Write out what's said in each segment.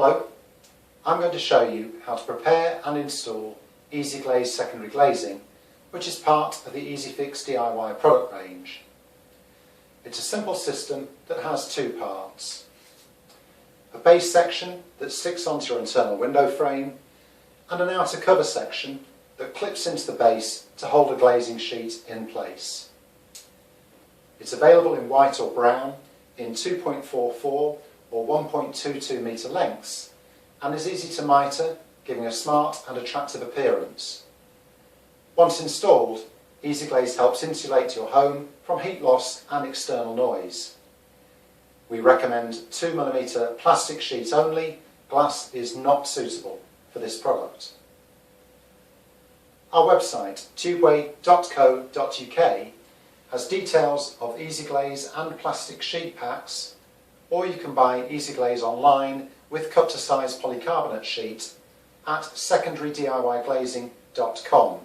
Hello, I'm going to show you how to prepare and install Easyglaze secondary glazing, which is part of the Easyfix DIY product range. It's a simple system that has two parts. A base section that sticks onto your internal window frame and an outer cover section that clips into the base to hold a glazing sheet in place. It's available in white or brown, in 2.44 or 1.22 metre lengths, and is easy to mitre, giving a smart and attractive appearance. Once installed, Easyglaze helps insulate your home from heat loss and external noise. We recommend 2mm plastic sheet only. Glass is not suitable for this product. Our website, tubeway.co.uk, has details of Easyglaze and plastic sheet packs, or you can buy Easyglaze online with cut-to-size polycarbonate sheet at secondarydiyglazing.com.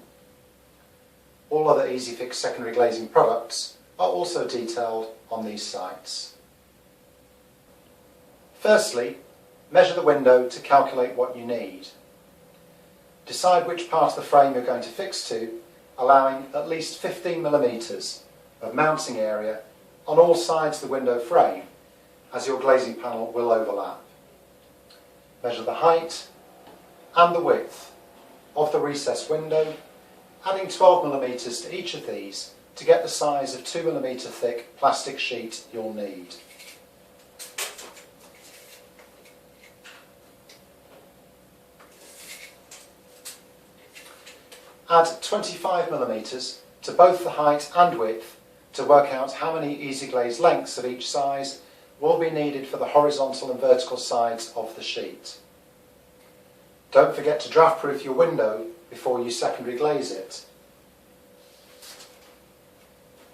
All other Easyfix secondary glazing products are also detailed on these sites. Firstly, measure the window to calculate what you need. Decide which part of the frame you're going to fix to, allowing at least 15mm of mounting area on all sides of the window frame, as your glazing panel will overlap. Measure the height and the width of the recessed window, adding 12mm to each of these to get the size of 2mm thick plastic sheet you'll need. Add 25mm to both the height and width to work out how many Easyglaze lengths of each size will be needed for the horizontal and vertical sides of the sheet. Don't forget to draft proof your window before you secondary glaze it.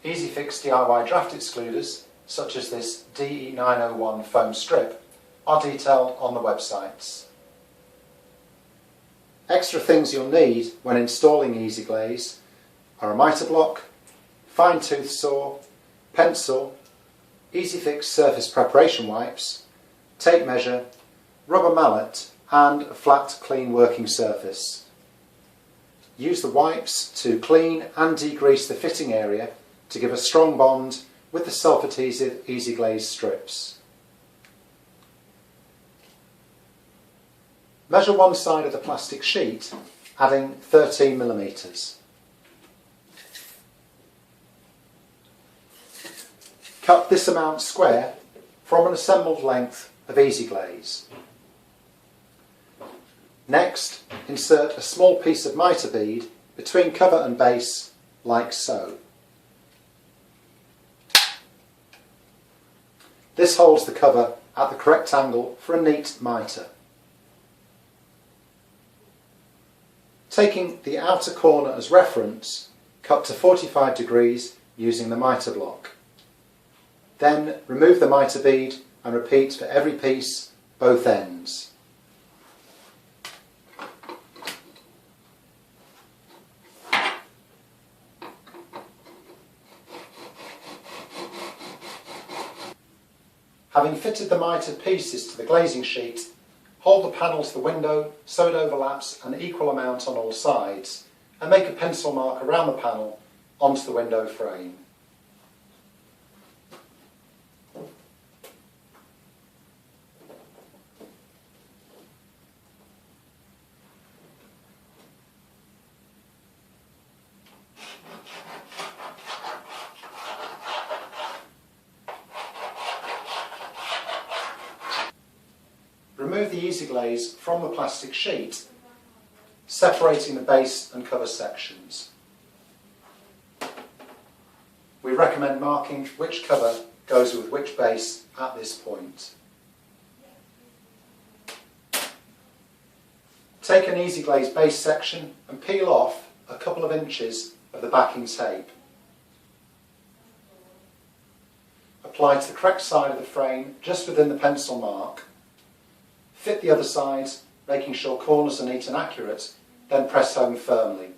Easyfix DIY draft excluders, such as this DE901 foam strip, are detailed on the websites. Extra things you'll need when installing Easyglaze are a mitre block, fine-tooth saw, pencil, Easyfix surface preparation wipes, tape measure, rubber mallet and a flat clean working surface. Use the wipes to clean and degrease the fitting area to give a strong bond with the self-adhesive Easyglaze strips. Measure one side of the plastic sheet, adding 13mm. Cut this amount square from an assembled length of Easyglaze. Next, insert a small piece of mitre bead between cover and base, like so. This holds the cover at the correct angle for a neat mitre. Taking the outer corner as reference, cut to 45 degrees using the mitre block. Then remove the mitre bead and repeat for every piece, both ends. Having fitted the mitred pieces to the glazing sheet, hold the panel to the window so it overlaps an equal amount on all sides, and make a pencil mark around the panel onto the window frame. Remove the Easyglaze from the plastic sheet, separating the base and cover sections. We recommend marking which cover goes with which base at this point. Take an Easyglaze base section and peel off a couple of inches of the backing tape. Apply to the correct side of the frame just within the pencil mark. Fit the other sides, making sure corners are neat and accurate, then press home firmly.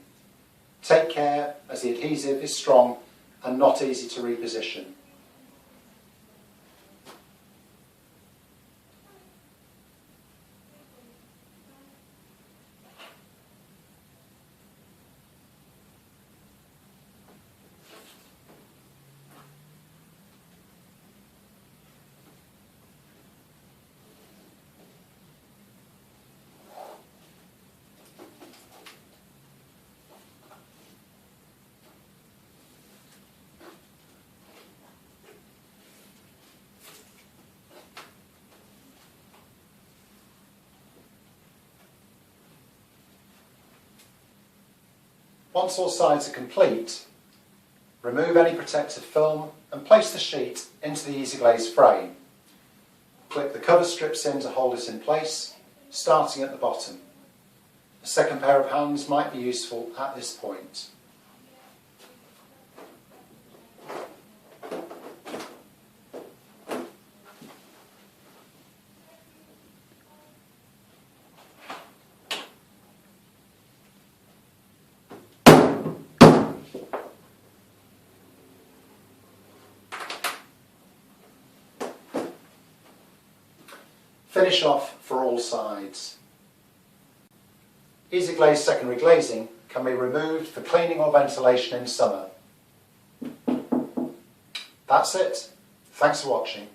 Take care as the adhesive is strong and not easy to reposition. Once all sides are complete, remove any protective film and place the sheet into the Easyglaze frame. Clip the cover strips in to hold it in place, starting at the bottom. A second pair of hands might be useful at this point. Finish off for all sides. Easyglaze secondary glazing can be removed for cleaning or ventilation in summer. That's it. Thanks for watching.